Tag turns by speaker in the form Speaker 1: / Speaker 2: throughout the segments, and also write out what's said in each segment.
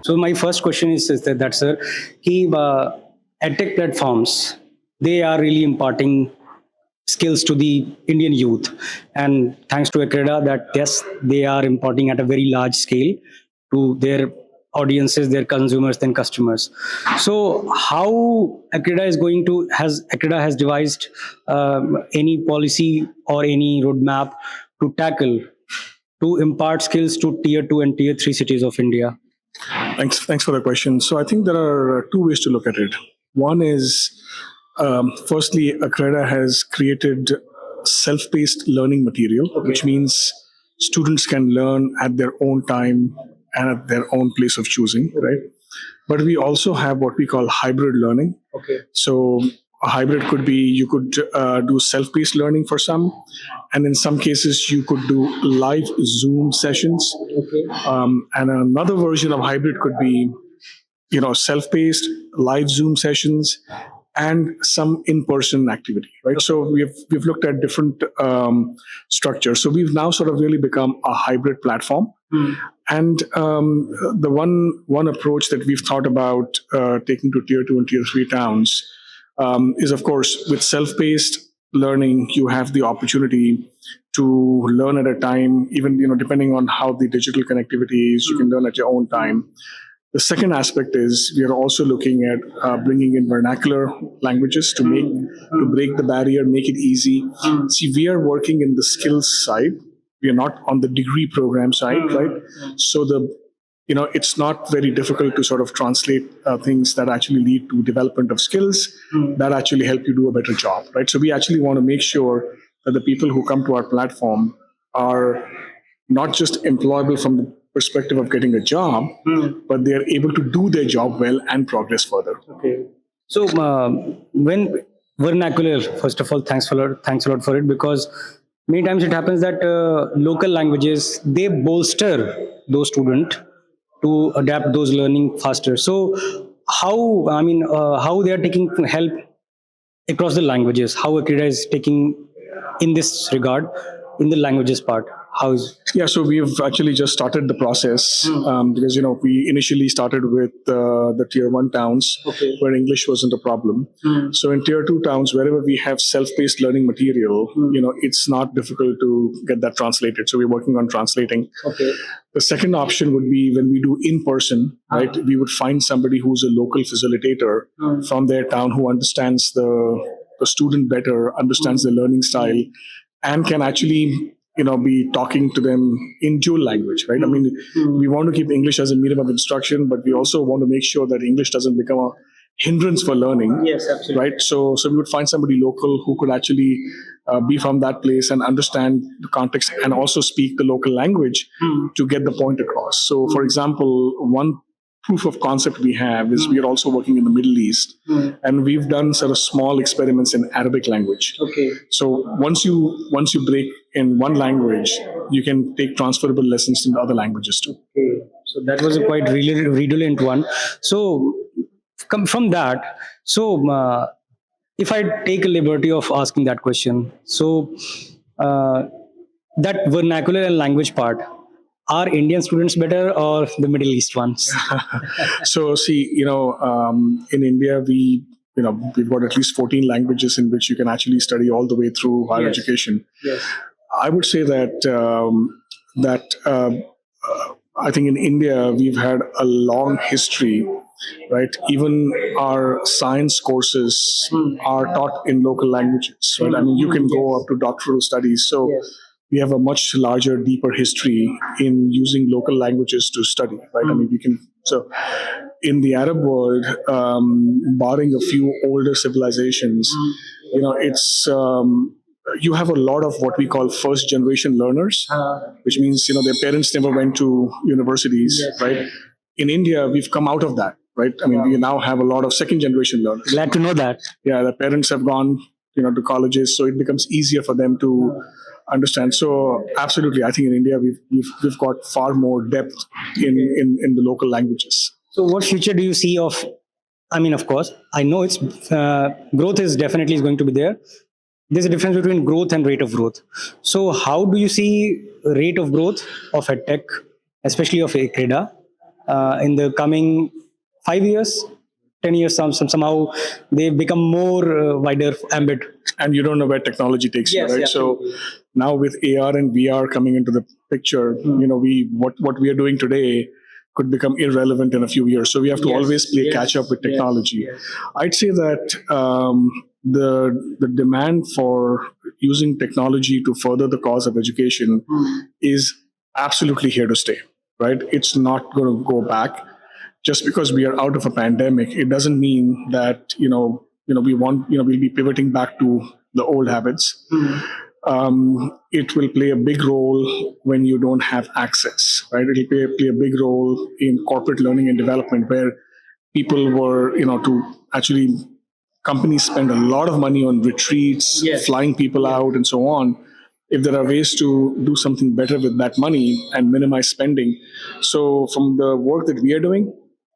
Speaker 1: So my first question is that sir, कि edtech platforms, they are really imparting skills to the Indian youth, and thanks to Accreda, that yes, they are imparting at a very large scale to their audiences, their consumers, then customers. So how Accreda has devised any policy or any roadmap to tackle to impart skills to tier 2 and tier 3 cities of India?
Speaker 2: Thanks for the question. So I think there are two ways to look at it. One is, firstly, Accreda has created self-paced learning material, which means students can learn at their own time and at their own place of choosing, right? But we also have what we call hybrid learning.
Speaker 1: Okay.
Speaker 2: So a hybrid could be you could do self-paced learning for some, and in some cases you could do live Zoom sessions.
Speaker 1: Okay.
Speaker 2: And another version of hybrid could be, self-paced live Zoom sessions and some in-person activity, right? So we've looked at different structures. So we've now sort of really become a hybrid platform. And the one approach that we've thought about taking to tier 2 and tier 3 towns is, of course, with self-paced learning, you have the opportunity to learn at a time, even depending on how the digital connectivity is, you can learn at your own time. The second aspect is we are also looking at bringing in vernacular languages to break the barrier, make it easy. See, we are working in the skills side. We are not on the degree program side, right? So it's not very difficult to sort of translate things that actually lead to development of skills that actually help you do a better job, right? So we actually want to make sure that the people who come to our platform are not just employable from the perspective of getting a job, but they are able to do their job well and progress further.
Speaker 1: Okay. So when vernacular, first of all, thanks a lot for it, because many times it happens that local languages, they bolster those students to adapt those learning faster. So how they are taking help across the languages, how Accreda is taking in this regard in the languages part? How is
Speaker 2: so we've actually just started the process because we initially started with the tier 1 towns where English wasn't a problem. So in tier 2 towns, wherever we have self-paced learning material, it's not difficult to get that translated. So we're working on translating.
Speaker 1: Okay.
Speaker 2: The second option would be when we do in person, right? We would find somebody who's a local facilitator from their town who understands the student better, understands the learning style, and can actually be talking to them in dual language, right? I mean, we want to keep English as a medium of instruction, but we also want to make sure that English doesn't become a hindrance for learning.
Speaker 1: Yes, absolutely.
Speaker 2: Right? So we would find somebody local who could actually be from that place and understand the context and also speak the local language to get the point across. So, for example, one proof of concept we have is we are also working in the Middle East, and we've done sort of small experiments in Arabic language.
Speaker 1: Okay.
Speaker 2: So once you break in one language, you can take transferable lessons in other languages too.
Speaker 1: Okay. So that was a quite redolent one. So come from that. So if I take a liberty of asking that question, so that vernacular and language part, are Indian students better or the Middle East ones?
Speaker 2: So see, in India, we've got at least 14 languages in which you can actually study all the way through higher education.
Speaker 1: Yes.
Speaker 2: I would say that I think in India, we've had a long history, right? Even our science courses are taught in local languages, right? I mean, you can go up to doctoral studies. So we have a much larger, deeper history in using local languages to study, right? I mean, so in the Arab world, barring a few older civilizations, it's, you have a lot of what we call first generation learners, which means, their parents never went to universities, right? In India, we've come out of that, right? I mean, we now have a lot of second generation learners.
Speaker 1: Glad to know that.
Speaker 2: Yeah, the parents have gone, to colleges, so it becomes easier for them to understand. So absolutely, I think in India we've got far more depth in the local languages.
Speaker 1: So what future do you see of? I mean, of course, I know it's growth is definitely going to be there. There's a difference between growth and rate of growth. So how do you see rate of growth of EdTech, especially of Accreda, in the coming 5 years, 10 years, somehow they become more wider ambit.
Speaker 2: And you don't know where technology takes you,
Speaker 1: Yes,
Speaker 2: right?
Speaker 1: yeah,
Speaker 2: So
Speaker 1: absolutely.
Speaker 2: now with AR and VR coming into the picture, what we are doing today could become irrelevant in a few years. So we have to
Speaker 1: Yes,
Speaker 2: always play
Speaker 1: yes,
Speaker 2: catch up with
Speaker 1: yes,
Speaker 2: technology.
Speaker 1: yes.
Speaker 2: I'd say that the demand for using technology to further the cause of education is absolutely here to stay, right? It's not going to go back. Just because we are out of a pandemic, it doesn't mean that we'll be pivoting back to the old habits. It will play a big role when you don't have access, right? It'll play a big role in corporate learning and development, where people were, to actually companies spend a lot of money on retreats,
Speaker 1: Yes.
Speaker 2: flying people out, and so on. If there are ways to do something better with that money and minimize spending. So, from the work that we are doing,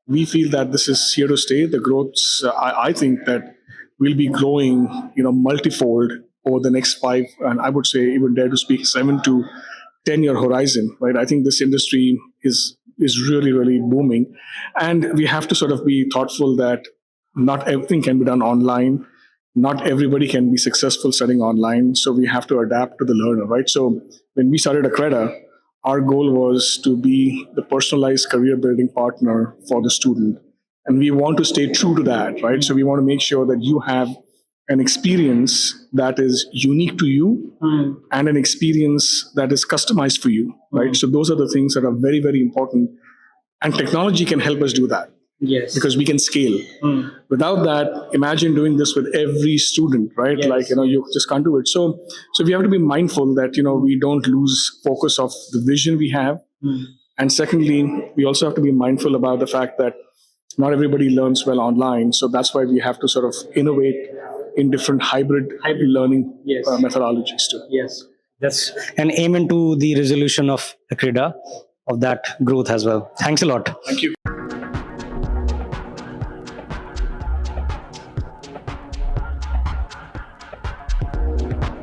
Speaker 2: we feel that this is here to stay. The growths, I think that we'll be growing, multifold over the next 5, and I would say even dare to speak 7 to 10 year horizon, right? I think this industry is really, really booming, and we have to sort of be thoughtful that not everything can be done online. Not everybody can be successful studying online, so we have to adapt to the learner, right? So when we started Accreda, our goal was to be the personalized career building partner for the student. And we want to stay true to that, right? So we want to make sure that you have an experience that is unique to you and an experience that is customized for you, right? So those are the things that are very, very important. And technology can help us do that.
Speaker 1: Yes.
Speaker 2: Because we can scale. Without that, imagine doing this with every student, right?
Speaker 1: Yes.
Speaker 2: Like, you just can't do it. So we have to be mindful that, we don't lose focus of the vision we have. And secondly, we also have to be mindful about the fact that not everybody learns well online. So that's why we have to sort of innovate in different hybrid learning
Speaker 1: Yes.
Speaker 2: Methodologies too.
Speaker 1: Yes, that's an aim into the resolution of Accreda of that growth as well. Thanks a lot.
Speaker 2: Thank you.